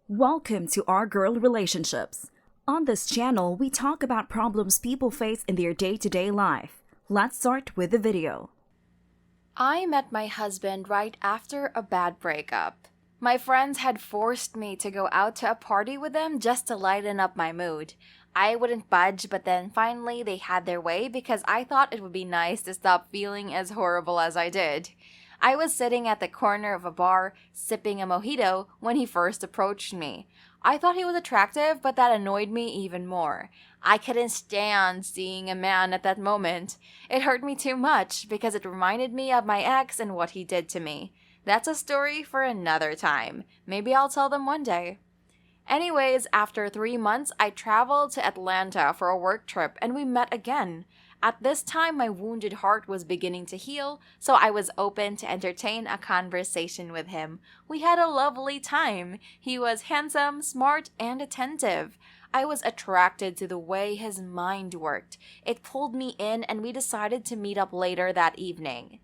Welcome to Our Girl Relationships. On this channel, we talk about problems people face in their day-to-day life. Let's start with the video. I met my husband right after a bad breakup. My friends had forced me to go out to a party with them just to lighten up my mood. I wouldn't budge, but then finally they had their way because I thought it would be nice to stop feeling as horrible as I did. I was sitting at the corner of a bar, sipping a mojito, when he first approached me. I thought he was attractive, but that annoyed me even more. I couldn't stand seeing a man at that moment. It hurt me too much because it reminded me of my ex and what he did to me. That's a story for another time. Maybe I'll tell them one day. Anyways, after 3 months, I traveled to Atlanta for a work trip and we met again. At this time, my wounded heart was beginning to heal, so I was open to entertain a conversation with him. We had a lovely time. He was handsome, smart, and attentive. I was attracted to the way his mind worked. It pulled me in and we decided to meet up later that evening.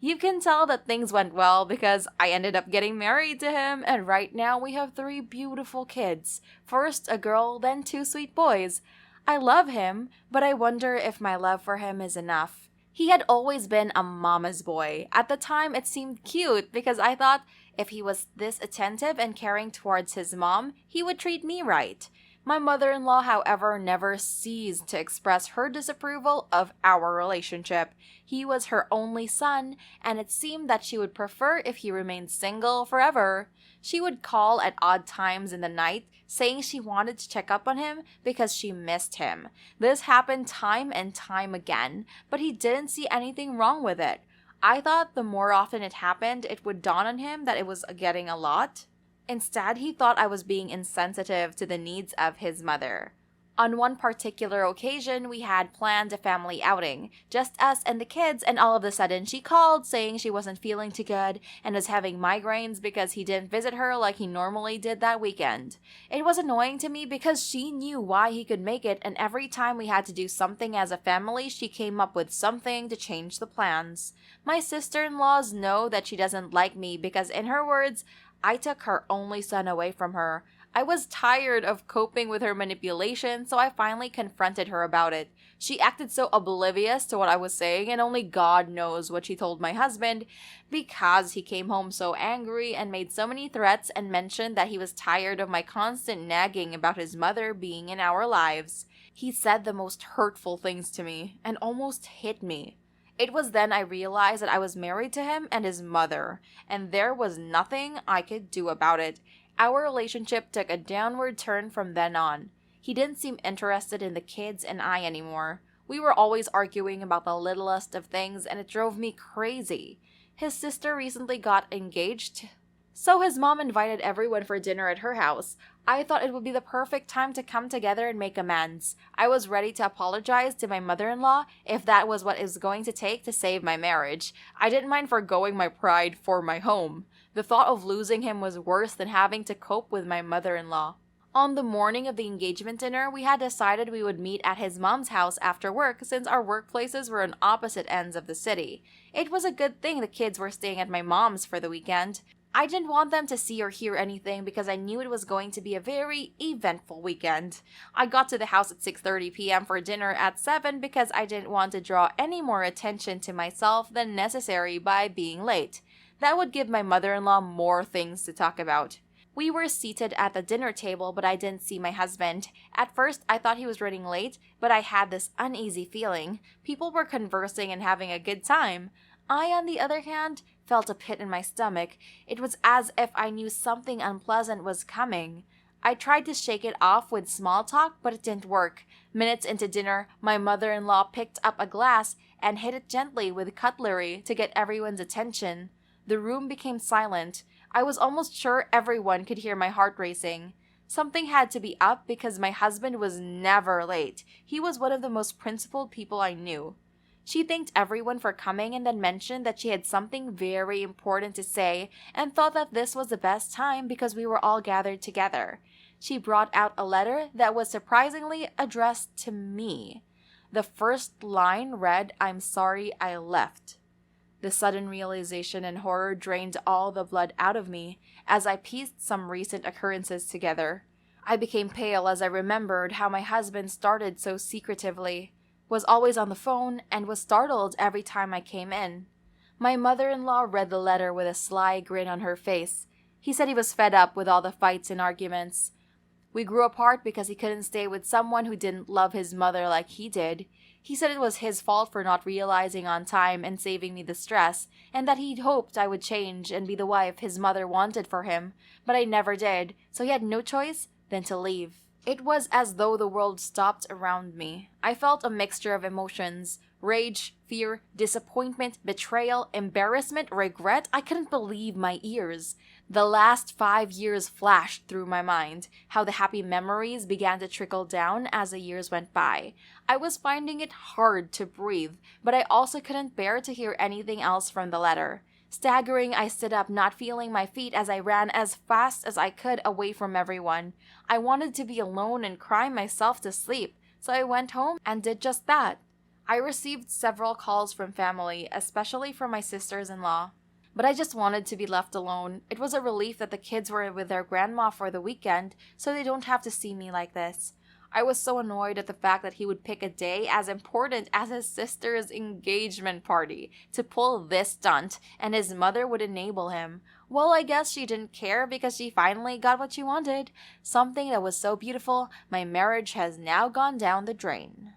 You can tell that things went well because I ended up getting married to him, and right now we have 3 beautiful kids. First a girl, then 2 sweet boys. I love him, but I wonder if my love for him is enough. He had always been a mama's boy. At the time, it seemed cute because I thought if he was this attentive and caring towards his mom, he would treat me right. My mother-in-law, however, never ceased to express her disapproval of our relationship. He was her only son, and it seemed that she would prefer if he remained single forever. She would call at odd times in the night, saying she wanted to check up on him because she missed him. This happened time and time again, but he didn't see anything wrong with it. I thought the more often it happened, it would dawn on him that it was getting a lot. Instead, he thought I was being insensitive to the needs of his mother. On one particular occasion, we had planned a family outing, just us and the kids, and all of a sudden she called saying she wasn't feeling too good and was having migraines because he didn't visit her like he normally did that weekend. It was annoying to me because she knew why he could make it, and every time we had to do something as a family, she came up with something to change the plans. My sister-in-laws know that she doesn't like me because, in her words, I took her only son away from her. I was tired of coping with her manipulation, so I finally confronted her about it. She acted so oblivious to what I was saying, and only God knows what she told my husband, because he came home so angry and made so many threats and mentioned that he was tired of my constant nagging about his mother being in our lives. He said the most hurtful things to me and almost hit me. It was then I realized that I was married to him and his mother, and there was nothing I could do about it. Our relationship took a downward turn from then on. He didn't seem interested in the kids and I anymore. We were always arguing about the littlest of things, and it drove me crazy. His sister recently got engaged, so his mom invited everyone for dinner at her house. I thought it would be the perfect time to come together and make amends. I was ready to apologize to my mother-in-law if that was what it was going to take to save my marriage. I didn't mind forgoing my pride for my home. The thought of losing him was worse than having to cope with my mother-in-law. On the morning of the engagement dinner, we had decided we would meet at his mom's house after work since our workplaces were on opposite ends of the city. It was a good thing the kids were staying at my mom's for the weekend. I didn't want them to see or hear anything because I knew it was going to be a very eventful weekend. I got to the house at 6:30 p.m. for dinner at 7 because I didn't want to draw any more attention to myself than necessary by being late. That would give my mother-in-law more things to talk about. We were seated at the dinner table, but I didn't see my husband. At first, I thought he was running late, but I had this uneasy feeling. People were conversing and having a good time. I, on the other hand, felt a pit in my stomach. It was as if I knew something unpleasant was coming. I tried to shake it off with small talk, but it didn't work. Minutes into dinner, my mother-in-law picked up a glass and hit it gently with cutlery to get everyone's attention. The room became silent. I was almost sure everyone could hear my heart racing. Something had to be up because my husband was never late. He was one of the most principled people I knew. She thanked everyone for coming and then mentioned that she had something very important to say and thought that this was the best time because we were all gathered together. She brought out a letter that was surprisingly addressed to me. The first line read, "I'm sorry I left." The sudden realization and horror drained all the blood out of me as I pieced some recent occurrences together. I became pale as I remembered how my husband started so secretively, was always on the phone, and was startled every time I came in. My mother-in-law read the letter with a sly grin on her face. He said he was fed up with all the fights and arguments. We grew apart because he couldn't stay with someone who didn't love his mother like he did. He said it was his fault for not realizing on time and saving me the stress, and that he'd hoped I would change and be the wife his mother wanted for him, but I never did, so he had no choice than to leave. It was as though the world stopped around me. I felt a mixture of emotions: rage, fear, disappointment, betrayal, embarrassment, regret. I couldn't believe my ears. The last 5 years flashed through my mind, how the happy memories began to trickle down as the years went by. I was finding it hard to breathe, but I also couldn't bear to hear anything else from the letter. Staggering, I stood up, not feeling my feet, as I ran as fast as I could away from everyone. I wanted to be alone and cry myself to sleep, so I went home and did just that. I received several calls from family, especially from my sisters-in-law. But I just wanted to be left alone. It was a relief that the kids were with their grandma for the weekend, so they don't have to see me like this. I was so annoyed at the fact that he would pick a day as important as his sister's engagement party to pull this stunt, and his mother would enable him. Well, I guess she didn't care because she finally got what she wanted. Something that was so beautiful, my marriage has now gone down the drain.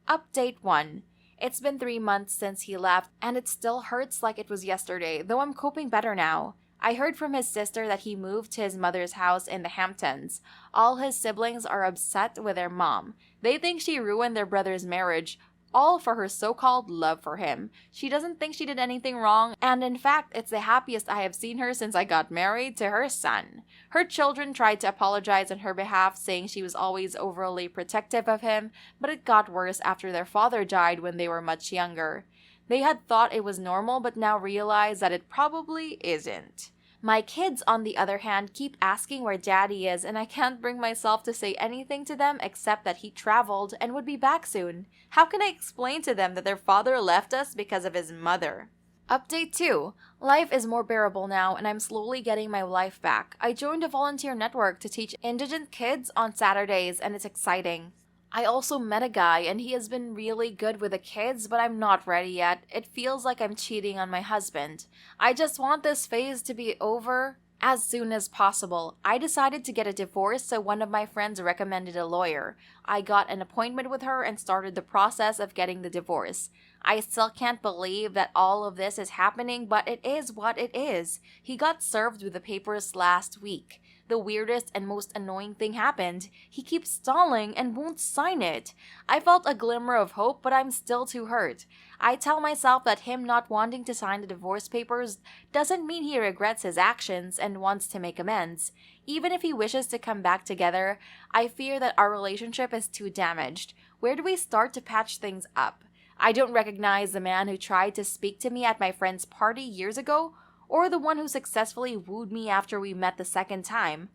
Update 1. It's been 3 months since he left, and it still hurts like it was yesterday, though I'm coping better now. I heard from his sister that he moved to his mother's house in the Hamptons. All his siblings are upset with their mom. They think she ruined their brother's marriage, all for her so-called love for him. She doesn't think she did anything wrong, and in fact, it's the happiest I have seen her since I got married to her son. Her children tried to apologize on her behalf, saying she was always overly protective of him, but it got worse after their father died when they were much younger. They had thought it was normal, but now realize that it probably isn't. My kids, on the other hand, keep asking where Daddy is, and I can't bring myself to say anything to them except that he traveled and would be back soon. How can I explain to them that their father left us because of his mother? Update 2. Life is more bearable now, and I'm slowly getting my life back. I joined a volunteer network to teach indigent kids on Saturdays, and it's exciting. I also met a guy, and he has been really good with the kids, but I'm not ready yet. It feels like I'm cheating on my husband. I just want this phase to be over as soon as possible. I decided to get a divorce, so one of my friends recommended a lawyer. I got an appointment with her and started the process of getting the divorce. I still can't believe that all of this is happening, but it is what it is. He got served with the papers last week. The weirdest and most annoying thing happened. He keeps stalling and won't sign it. I felt a glimmer of hope, but I'm still too hurt. I tell myself that him not wanting to sign the divorce papers doesn't mean he regrets his actions and wants to make amends. Even if he wishes to come back together, I fear that our relationship is too damaged. Where do we start to patch things up? I don't recognize the man who tried to speak to me at my friend's party years ago, or the one who successfully wooed me after we met the second time.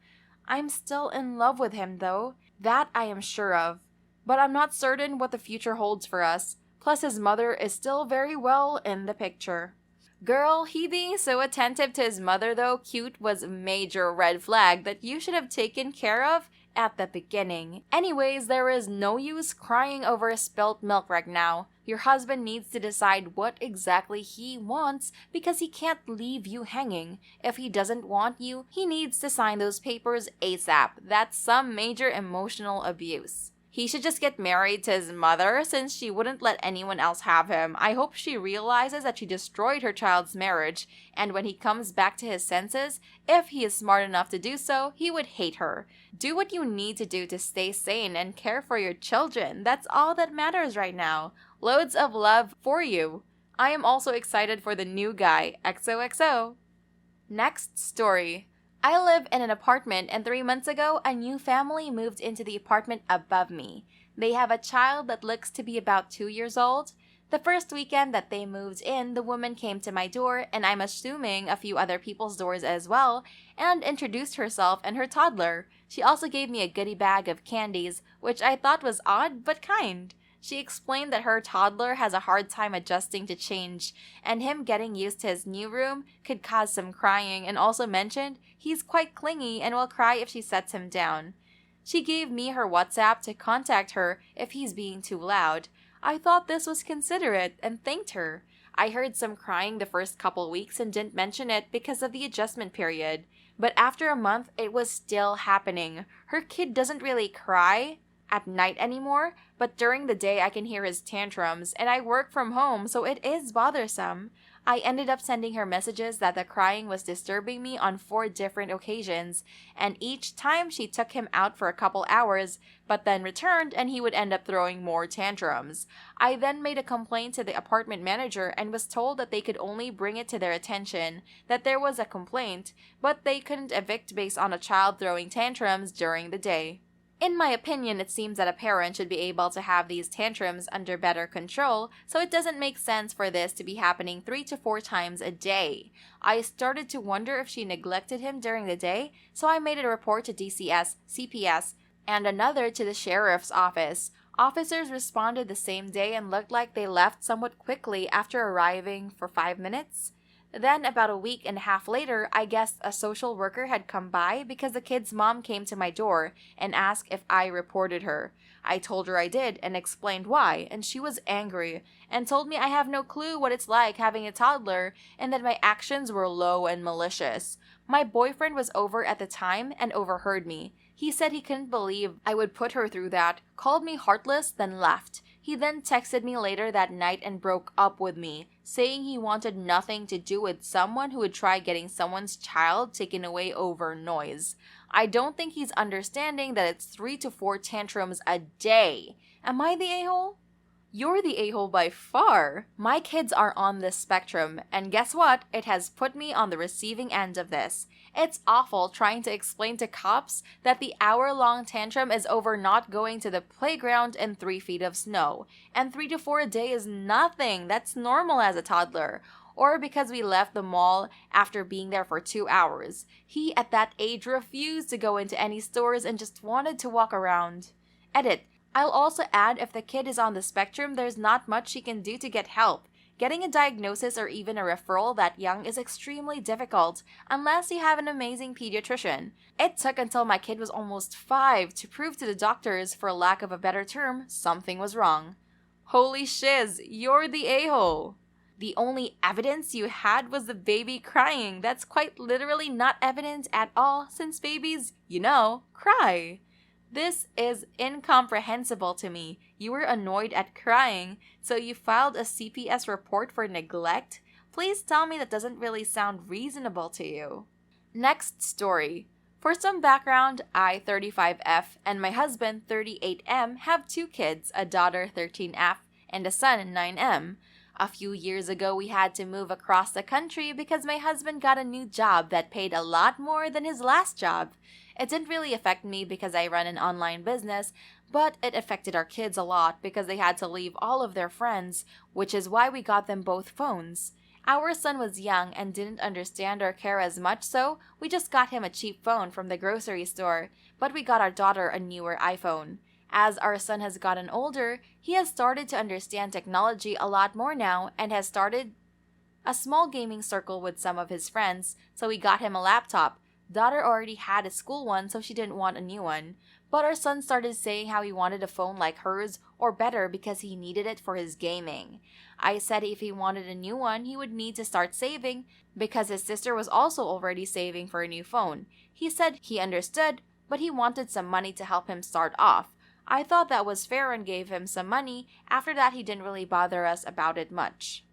I'm still in love with him, though. That I am sure of. But I'm not certain what the future holds for us. Plus, his mother is still very well in the picture. Girl, he being so attentive to his mother, though cute, was a major red flag that you should have taken care of at the beginning. Anyways, there is no use crying over spilt milk right now. Your husband needs to decide what exactly he wants because he can't leave you hanging. If he doesn't want you, he needs to sign those papers ASAP. That's some major emotional abuse. He should just get married to his mother since she wouldn't let anyone else have him. I hope she realizes that she destroyed her child's marriage, and when he comes back to his senses, if he is smart enough to do so, he would hate her. Do what you need to do to stay sane and care for your children. That's all that matters right now. Loads of love for you. I am also excited for the new guy, XOXO. Next story. I live in an apartment, and 3 months ago, a new family moved into the apartment above me. They have a child that looks to be about 2 years old. The first weekend that they moved in, the woman came to my door, and I'm assuming a few other people's doors as well, and introduced herself and her toddler. She also gave me a goodie bag of candies, which I thought was odd but kind. She explained that her toddler has a hard time adjusting to change, and him getting used to his new room could cause some crying, and also mentioned he's quite clingy and will cry if she sets him down. She gave me her WhatsApp to contact her if he's being too loud. I thought this was considerate and thanked her. I heard some crying the first couple weeks and didn't mention it because of the adjustment period. But after a month, it was still happening. Her kid doesn't really cry at night anymore, but during the day I can hear his tantrums, and I work from home, so it is bothersome. I ended up sending her messages that the crying was disturbing me on 4 different occasions, and each time she took him out for a couple hours, but then returned and he would end up throwing more tantrums. I then made a complaint to the apartment manager and was told that they could only bring it to their attention that there was a complaint, but they couldn't evict based on a child throwing tantrums during the day. In my opinion, it seems that a parent should be able to have these tantrums under better control, so it doesn't make sense for this to be happening 3 to 4 times a day. I started to wonder if she neglected him during the day, so I made a report to DCS, CPS, and another to the sheriff's office. Officers responded the same day and looked like they left somewhat quickly after arriving for 5 minutes. Then, about a week and a half later, I guess a social worker had come by because the kid's mom came to my door and asked if I reported her. I told her I did and explained why, and she was angry and told me I have no clue what it's like having a toddler and that my actions were low and malicious. My boyfriend was over at the time and overheard me. He said he couldn't believe I would put her through that, called me heartless, then left. He then texted me later that night and broke up with me, saying he wanted nothing to do with someone who would try getting someone's child taken away over noise. I don't think he's understanding that it's 3 to 4 tantrums a day. Am I the a-hole? You're the a-hole by far. My kids are on this spectrum, and guess what? It has put me on the receiving end of this. It's awful trying to explain to cops that the hour-long tantrum is over not going to the playground in 3 feet of snow, and 3 to 4 a day is nothing. That's normal as a toddler. Or because we left the mall after being there for 2 hours. He, at that age, refused to go into any stores and just wanted to walk around. Edit. I'll also add if the kid is on the spectrum, there's not much she can do to get help. Getting a diagnosis or even a referral that young is extremely difficult unless you have an amazing pediatrician. It took until my kid was almost 5 to prove to the doctors, for lack of a better term, something was wrong. Holy shiz, you're the a-hole. The only evidence you had was the baby crying. That's quite literally not evidence at all, since babies, cry. This is incomprehensible to me. You were annoyed at crying, so you filed a CPS report for neglect? Please tell me that doesn't really sound reasonable to you. Next story. For some background, I, 35F, and my husband, 38M, have 2 kids, a daughter, 13F, and a son, 9M. A few years ago, we had to move across the country because my husband got a new job that paid a lot more than his last job. It didn't really affect me because I run an online business, but it affected our kids a lot because they had to leave all of their friends, which is why we got them both phones. Our son was young and didn't understand or care as much, so we just got him a cheap phone from the grocery store, but we got our daughter a newer iPhone. As our son has gotten older, he has started to understand technology a lot more now and has started a small gaming circle with some of his friends, so we got him a laptop. Daughter already had a school one, so she didn't want a new one. But our son started saying how he wanted a phone like hers, or better, because he needed it for his gaming. I said if he wanted a new one, he would need to start saving, because his sister was also already saving for a new phone. He said he understood, but he wanted some money to help him start off. I thought that was fair and gave him some money. After that, he didn't really bother us about it much.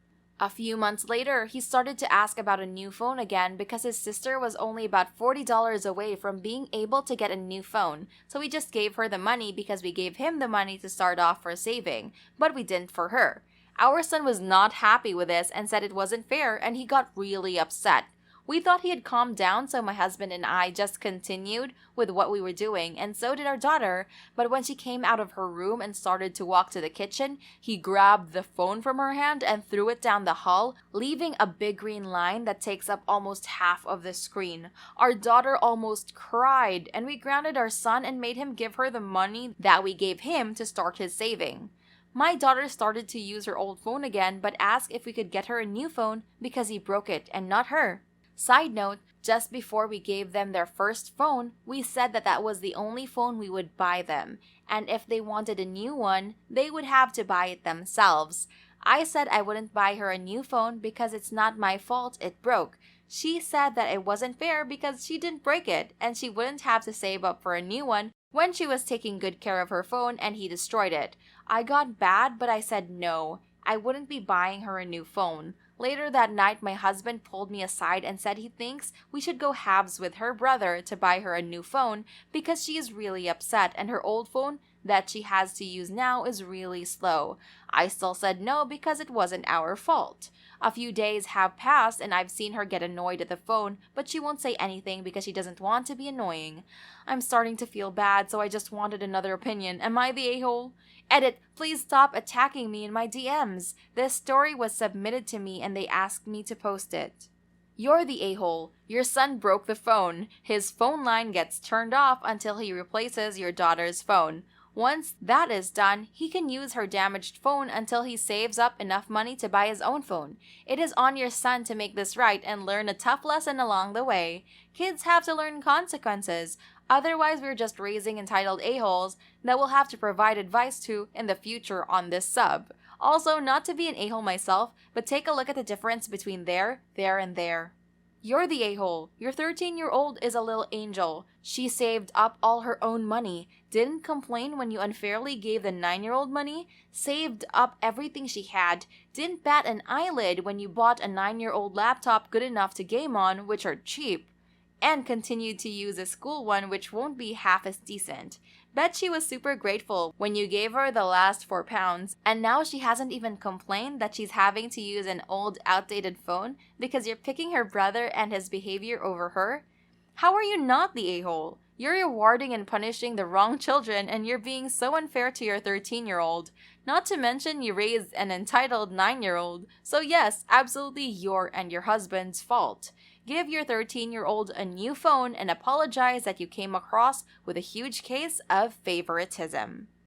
A few months later, he started to ask about a new phone again because his sister was only about $40 away from being able to get a new phone, so we just gave her the money because we gave him the money to start off for saving, but we didn't for her. Our son was not happy with this and said it wasn't fair, and he got really upset. We thought he had calmed down, so my husband and I just continued with what we were doing, and so did our daughter. But when she came out of her room and started to walk to the kitchen, he grabbed the phone from her hand and threw it down the hall, leaving a big green line that takes up almost half of the screen. Our daughter almost cried, and we grounded our son and made him give her the money that we gave him to start his saving. My daughter started to use her old phone again but asked if we could get her a new phone because he broke it and not her. Side note, just before we gave them their first phone, we said that that was the only phone we would buy them, and if they wanted a new one, they would have to buy it themselves. I said I wouldn't buy her a new phone because it's not my fault it broke. She said that it wasn't fair because she didn't break it, and she wouldn't have to save up for a new one when she was taking good care of her phone and he destroyed it. I got mad, but I said no. I wouldn't be buying her a new phone. Later that night, my husband pulled me aside and said he thinks we should go halves with her brother to buy her a new phone because she is really upset and her old phone that she has to use now is really slow. I still said no because it wasn't our fault. A few days have passed and I've seen her get annoyed at the phone, but she won't say anything because she doesn't want to be annoying. I'm starting to feel bad, so I just wanted another opinion. Am I the a-hole? Edit, please stop attacking me in my DMs. This story was submitted to me and they asked me to post it. You're the a-hole. Your son broke the phone. His phone line gets turned off until he replaces your daughter's phone. Once that is done, he can use her damaged phone until he saves up enough money to buy his own phone. It is on your son to make this right and learn a tough lesson along the way. Kids have to learn consequences. Otherwise, we're just raising entitled a-holes that we'll have to provide advice to in the future on this sub. Also, not to be an a-hole myself, but take a look at the difference between there, and there. You're the a-hole. Your 13-year-old is a little angel. She saved up all her own money, didn't complain when you unfairly gave the 9-year-old money, saved up everything she had, didn't bat an eyelid when you bought a 9-year-old laptop good enough to game on, which are cheap, and continued to use a school one which won't be half as decent. Bet she was super grateful when you gave her the last £4, and now she hasn't even complained that she's having to use an old, outdated phone because you're picking her brother and his behavior over her? How are you not the a-hole? You're rewarding and punishing the wrong children and you're being so unfair to your 13-year-old. Not to mention you raised an entitled 9-year-old. So yes, absolutely your and your husband's fault. Give your 13-year-old a new phone and apologize that you came across with a huge case of favoritism.